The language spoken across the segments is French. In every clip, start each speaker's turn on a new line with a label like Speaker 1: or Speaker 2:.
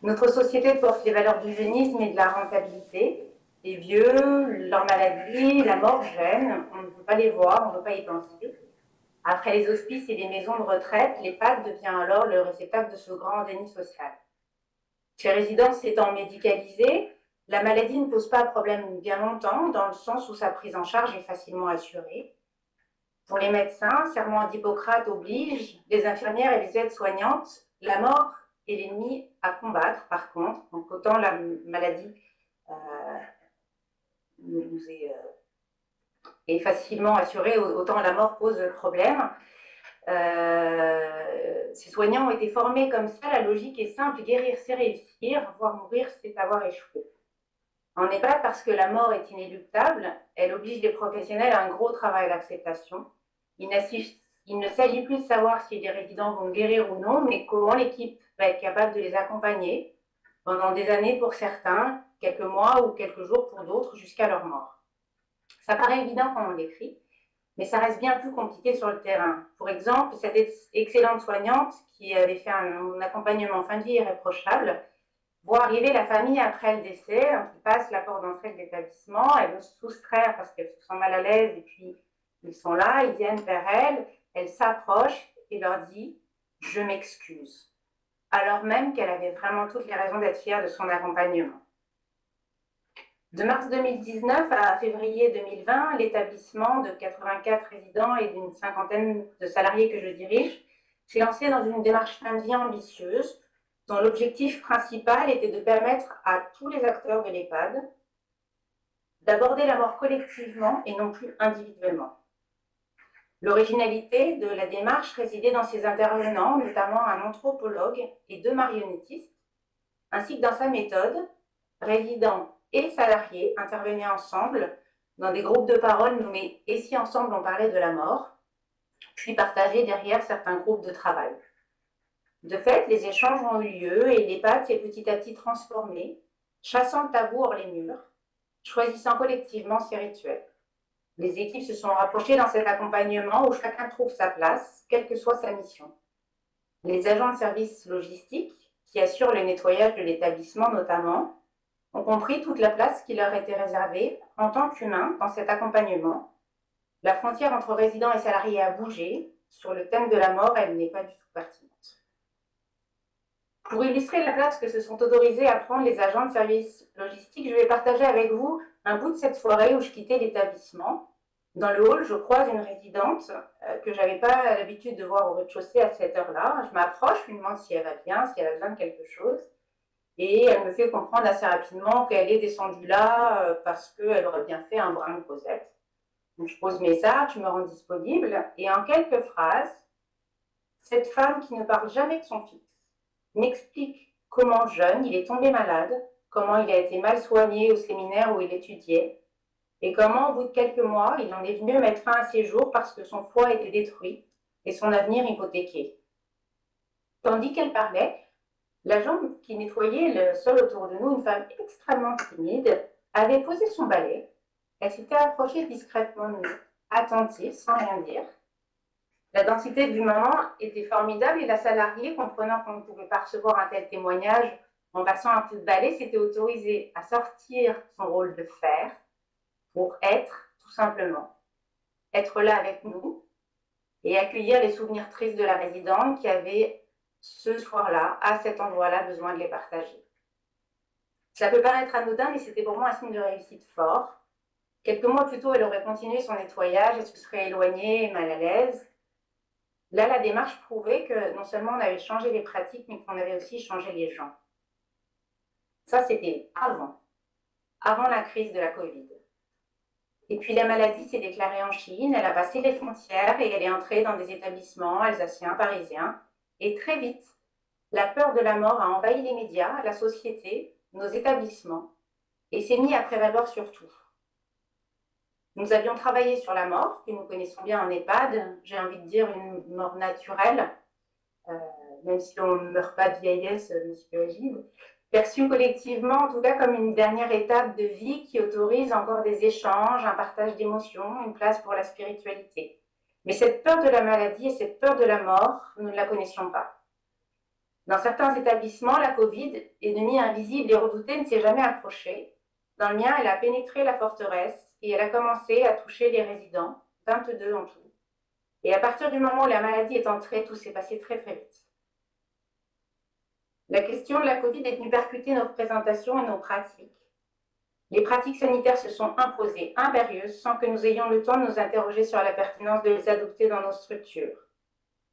Speaker 1: Notre société porte les valeurs du jeunisme et de la rentabilité. Les vieux, leur maladie, la mort gêne, on ne peut pas les voir, on ne peut pas y penser. Après les hospices et les maisons de retraite, l'EHPAD devient alors le réceptacle de ce grand déni social. Ces résidences étant médicalisées, la maladie ne pose pas de problème bien longtemps, dans le sens où sa prise en charge est facilement assurée. Pour les médecins, serment d'Hippocrate oblige, les infirmières et les aides-soignantes, la mort est l'ennemi à combattre, par contre. Donc autant la maladie nous est facilement assurée, autant la mort pose problème. Ces soignants ont été formés comme ça, la logique est simple, guérir c'est réussir, voir mourir c'est avoir échoué. En EHPAD, parce que la mort est inéluctable, elle oblige les professionnels à un gros travail d'acceptation. Il ne s'agit plus de savoir si les résidents vont guérir ou non, mais comment l'équipe va être capable de les accompagner pendant des années pour certains, quelques mois ou quelques jours pour d'autres, jusqu'à leur mort. Ça paraît évident quand on l'écrit, mais ça reste bien plus compliqué sur le terrain. Pour exemple, cette excellente soignante qui avait fait un accompagnement fin de vie irréprochable, voit arriver la famille après le décès, qui passe la porte d'entrée de l'établissement, elle veut se soustraire parce qu'elle se sent mal à l'aise et puis ils sont là, ils viennent vers elle s'approche et leur dit « je m'excuse », alors même qu'elle avait vraiment toutes les raisons d'être fière de son accompagnement. De mars 2019 à février 2020, l'établissement de 84 résidents et d'une cinquantaine de salariés que je dirige s'est lancé dans une démarche fin de vie ambitieuse dont l'objectif principal était de permettre à tous les acteurs de l'EHPAD d'aborder la mort collectivement et non plus individuellement. L'originalité de la démarche résidait dans ses intervenants, notamment un anthropologue et 2 marionnettistes, ainsi que dans sa méthode, résidents et salariés intervenaient ensemble dans des groupes de parole nommés « Et si ensemble on parlait de la mort », puis partagés derrière certains groupes de travail. De fait, les échanges ont eu lieu et l'EHPAD s'est petit à petit transformé, chassant le tabou hors les murs, choisissant collectivement ses rituels. Les équipes se sont rapprochées dans cet accompagnement où chacun trouve sa place, quelle que soit sa mission. Les agents de services logistiques, qui assurent le nettoyage de l'établissement notamment, ont compris toute la place qui leur était réservée en tant qu'humains dans cet accompagnement. La frontière entre résidents et salariés a bougé. Sur le thème de la mort, elle n'est pas du tout pertinente. Pour illustrer la place que se sont autorisés à prendre les agents de services logistiques, je vais partager avec vous un bout de cette soirée où je quittais l'établissement. Dans le hall, je croise une résidente que je n'avais pas l'habitude de voir au rez-de-chaussée à cette heure-là. Je m'approche, je lui demande si elle va bien, si elle a besoin de quelque chose. Et elle me fait comprendre assez rapidement qu'elle est descendue là parce qu'elle aurait bien fait un brin de Cosette. Donc je pose mes arcs, je me rends disponible. Et en quelques phrases, cette femme qui ne parle jamais de son fils m'explique comment jeune il est tombé malade, comment il a été mal soigné au séminaire où il étudiait, et comment au bout de quelques mois, il en est venu mettre fin à ses jours parce que son foie était détruit et son avenir hypothéqué. Tandis qu'elle parlait, l'agent qui nettoyait le sol autour de nous, une femme extrêmement timide, avait posé son balai. Elle s'était approchée discrètement de nous, attentive, sans rien dire. La densité du moment était formidable et la salariée, comprenant qu'on ne pouvait pas recevoir un tel témoignage en passant un coup de balai, s'était autorisée à sortir son rôle de fer pour être, tout simplement, être là avec nous et accueillir les souvenirs tristes de la résidente qui avait ce soir-là, à cet endroit-là, besoin de les partager. Ça peut paraître anodin, mais c'était pour moi un signe de réussite fort. Quelques mois plus tôt, elle aurait continué son nettoyage, elle se serait éloignée, mal à l'aise. Là, la démarche prouvait que non seulement on avait changé les pratiques, mais qu'on avait aussi changé les gens. Ça, c'était avant la crise de la Covid. Et puis la maladie s'est déclarée en Chine, elle a passé les frontières et elle est entrée dans des établissements alsaciens, parisiens. Et très vite, la peur de la mort a envahi les médias, la société, nos établissements, et s'est mis à prévaloir sur tout. Nous avions travaillé sur la mort, que nous connaissons bien en EHPAD, j'ai envie de dire une mort naturelle, même si on ne meurt pas de vieillesse, monsieur Agide, perçue collectivement, en tout cas comme une dernière étape de vie qui autorise encore des échanges, un partage d'émotions, une place pour la spiritualité. Mais cette peur de la maladie et cette peur de la mort, nous ne la connaissions pas. Dans certains établissements, la Covid, ennemie invisible et redoutée, ne s'est jamais approchée. Dans le mien, elle a pénétré la forteresse et elle a commencé à toucher les résidents, 22 en tout. Et à partir du moment où la maladie est entrée, tout s'est passé très très vite. La question de la Covid est venue percuter nos présentations et nos pratiques. Les pratiques sanitaires se sont imposées, impérieuses, sans que nous ayons le temps de nous interroger sur la pertinence de les adopter dans nos structures.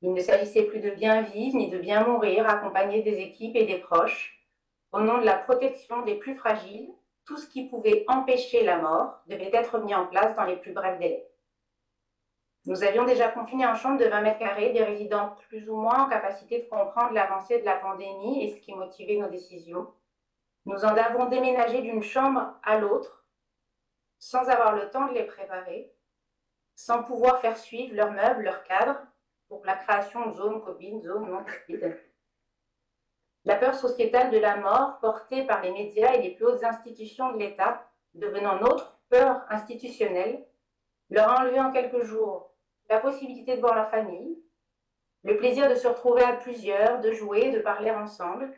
Speaker 1: Il ne s'agissait plus de bien vivre ni de bien mourir, accompagné des équipes et des proches. Au nom de la protection des plus fragiles, tout ce qui pouvait empêcher la mort devait être mis en place dans les plus brefs délais. Nous avions déjà confiné en chambre de 20 mètres carrés des résidents plus ou moins en capacité de comprendre l'avancée de la pandémie et ce qui motivait nos décisions. Nous en avons déménagé d'une chambre à l'autre sans avoir le temps de les préparer, sans pouvoir faire suivre leurs meubles, leurs cadres, pour la création de zones Covid, zones non Covid. La peur sociétale de la mort portée par les médias et les plus hautes institutions de l'État, devenant notre peur institutionnelle, leur a enlevé en quelques jours la possibilité de voir leur famille, le plaisir de se retrouver à plusieurs, de jouer, de parler ensemble,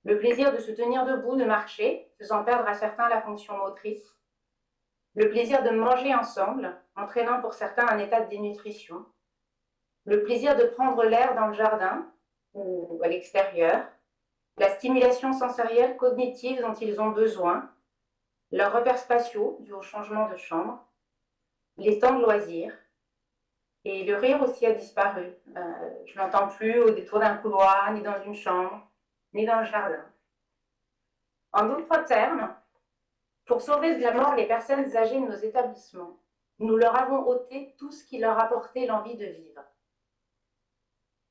Speaker 1: le plaisir de se tenir debout, de marcher, faisant perdre à certains la fonction motrice, le plaisir de manger ensemble, entraînant pour certains un état de dénutrition, le plaisir de prendre l'air dans le jardin ou à l'extérieur, la stimulation sensorielle cognitive dont ils ont besoin, leurs repères spatiaux dus au changement de chambre, les temps de loisirs, et le rire aussi a disparu. Je ne l'entends plus au détour d'un couloir, ni dans une chambre, ni dans le jardin. En d'autres termes, pour sauver de la mort les personnes âgées de nos établissements, nous leur avons ôté tout ce qui leur apportait l'envie de vivre.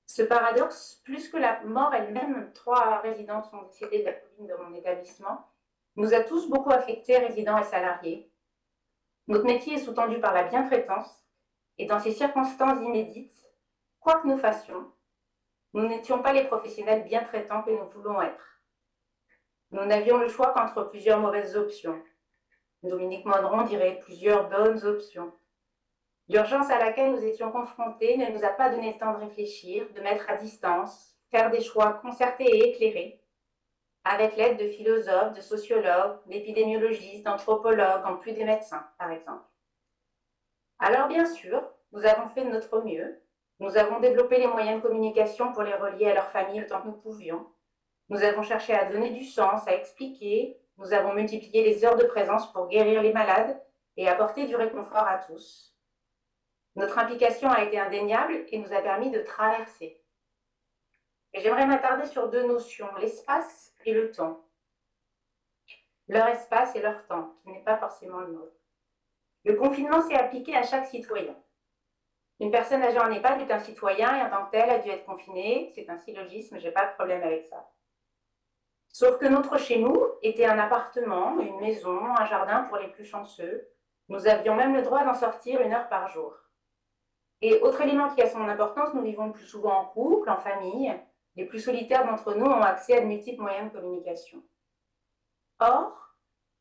Speaker 1: Ce paradoxe, plus que la mort elle-même, 3 résidents sont décédés de la Covid dans mon établissement, nous a tous beaucoup affectés, résidents et salariés. Notre métier est sous-tendu par la bientraitance, et dans ces circonstances inédites, quoi que nous fassions, nous n'étions pas les professionnels bien traitants que nous voulons être. Nous n'avions le choix qu'entre plusieurs mauvaises options. Dominique Monneron dirait plusieurs bonnes options. L'urgence à laquelle nous étions confrontés ne nous a pas donné le temps de réfléchir, de mettre à distance, faire des choix concertés et éclairés, avec l'aide de philosophes, de sociologues, d'épidémiologistes, d'anthropologues, en plus des médecins, par exemple. Alors bien sûr, nous avons fait de notre mieux, nous avons développé les moyens de communication pour les relier à leur famille autant que nous pouvions, nous avons cherché à donner du sens, à expliquer, nous avons multiplié les heures de présence pour guérir les malades et apporter du réconfort à tous. Notre implication a été indéniable et nous a permis de traverser. Et j'aimerais m'attarder sur 2 notions, l'espace et le temps. Leur espace et leur temps, qui n'est pas forcément le nôtre. Le confinement s'est appliqué à chaque citoyen. Une personne âgée en EHPAD est un citoyen et en tant que tel a dû être confinée. C'est un syllogisme, je n'ai pas de problème avec ça. Sauf que notre chez nous était un appartement, une maison, un jardin pour les plus chanceux. Nous avions même le droit d'en sortir 1 heure par jour. Et autre élément qui a son importance, nous vivons le plus souvent en couple, en famille. Les plus solitaires d'entre nous ont accès à de multiples moyens de communication. Or,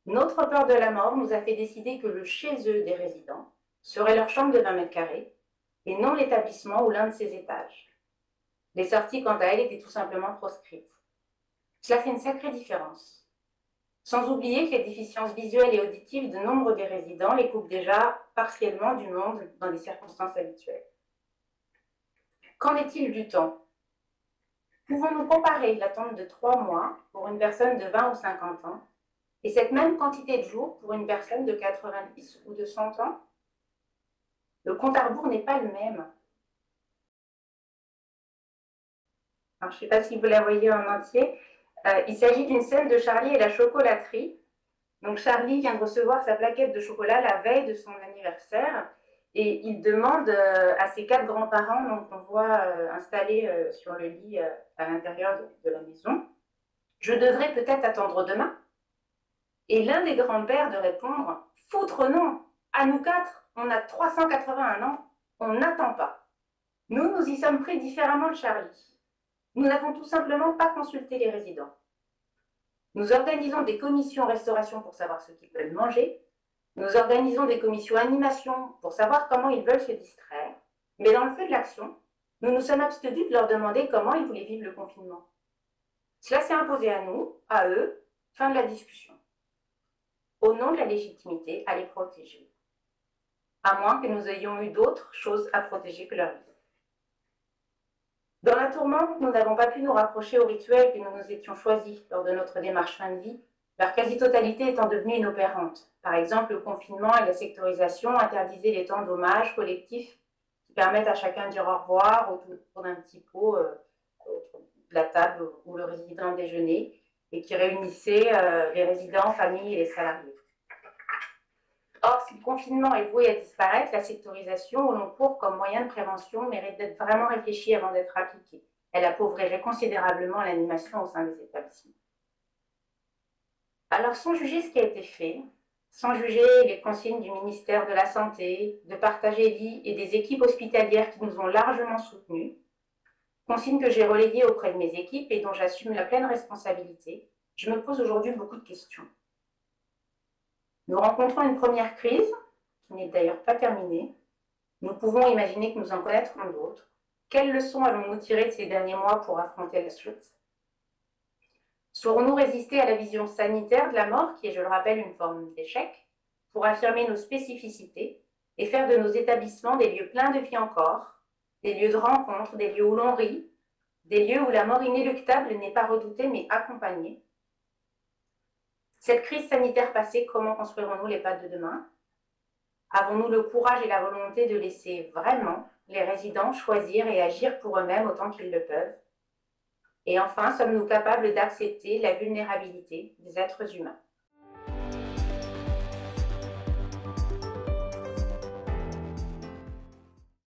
Speaker 1: notre peur de la mort nous a fait décider que le chez eux des résidents serait leur chambre de 20 mètres carrés et non l'établissement ou l'un de ses étages. Les sorties, quant à elles, étaient tout simplement proscrites. Cela fait une sacrée différence. Sans oublier que les déficiences visuelles et auditives de nombre des résidents les coupent déjà partiellement du monde dans les circonstances habituelles. Qu'en est-il du temps? Pouvons-nous comparer l'attente de 3 mois pour une personne de 20 ou 50 ans et cette même quantité de jours pour une personne de 90 ou de 100 ans? Le compte à rebours n'est pas le même. Alors, je ne sais pas si vous la voyez en entier. Il s'agit d'une scène de Charlie et la chocolaterie. Donc Charlie vient de recevoir sa plaquette de chocolat la veille de son anniversaire et il demande à ses 4 grands-parents, qu'on voit installés sur le lit à l'intérieur de la maison, « Je devrais peut-être attendre demain ?» Et l'un des grands-pères de répondre « Foutre non, à nous 4, on a 381 ans, on n'attend pas. Nous, nous y sommes pris différemment de Charlie. Nous n'avons tout simplement pas consulté les résidents. Nous organisons des commissions restauration pour savoir ce qu'ils veulent manger. Nous organisons des commissions animation pour savoir comment ils veulent se distraire. Mais dans le feu de l'action, nous nous sommes abstenus de leur demander comment ils voulaient vivre le confinement. Cela s'est imposé à nous, à eux, fin de la discussion, au nom de la légitimité à les protéger, à moins que nous ayons eu d'autres choses à protéger que leur vie. Dans la tourmente, nous n'avons pas pu nous rapprocher aux rituels que nous nous étions choisis lors de notre démarche fin de vie, leur quasi-totalité étant devenue inopérante. Par exemple, le confinement et la sectorisation interdisaient les temps d'hommage collectifs qui permettent à chacun de dire au revoir autour d'un petit pot, autour de la table où le résident déjeunait, et qui réunissaient les résidents, familles et les salariés. Or, si le confinement est voué à disparaître, la sectorisation au long cours comme moyen de prévention mérite d'être vraiment réfléchie avant d'être appliquée. Elle appauvrirait considérablement l'animation au sein des établissements. Alors, sans juger ce qui a été fait, sans juger les consignes du ministère de la Santé, de partager vie et des équipes hospitalières qui nous ont largement soutenus, consignes que j'ai relayées auprès de mes équipes et dont j'assume la pleine responsabilité, je me pose aujourd'hui beaucoup de questions. Nous rencontrons une première crise, qui n'est d'ailleurs pas terminée. Nous pouvons imaginer que nous en connaîtrons d'autres. Quelles leçons allons-nous tirer de ces derniers mois pour affronter la suite? Saurons-nous résister à la vision sanitaire de la mort, qui est, je le rappelle, une forme d'échec, pour affirmer nos spécificités et faire de nos établissements des lieux pleins de vie encore, des lieux de rencontre, des lieux où l'on rit, des lieux où la mort inéluctable n'est pas redoutée mais accompagnée? Cette crise sanitaire passée, comment construirons-nous les pas de demain? Avons-nous le courage et la volonté de laisser vraiment les résidents choisir et agir pour eux-mêmes autant qu'ils le peuvent? Et enfin, sommes-nous capables d'accepter la vulnérabilité des êtres humains?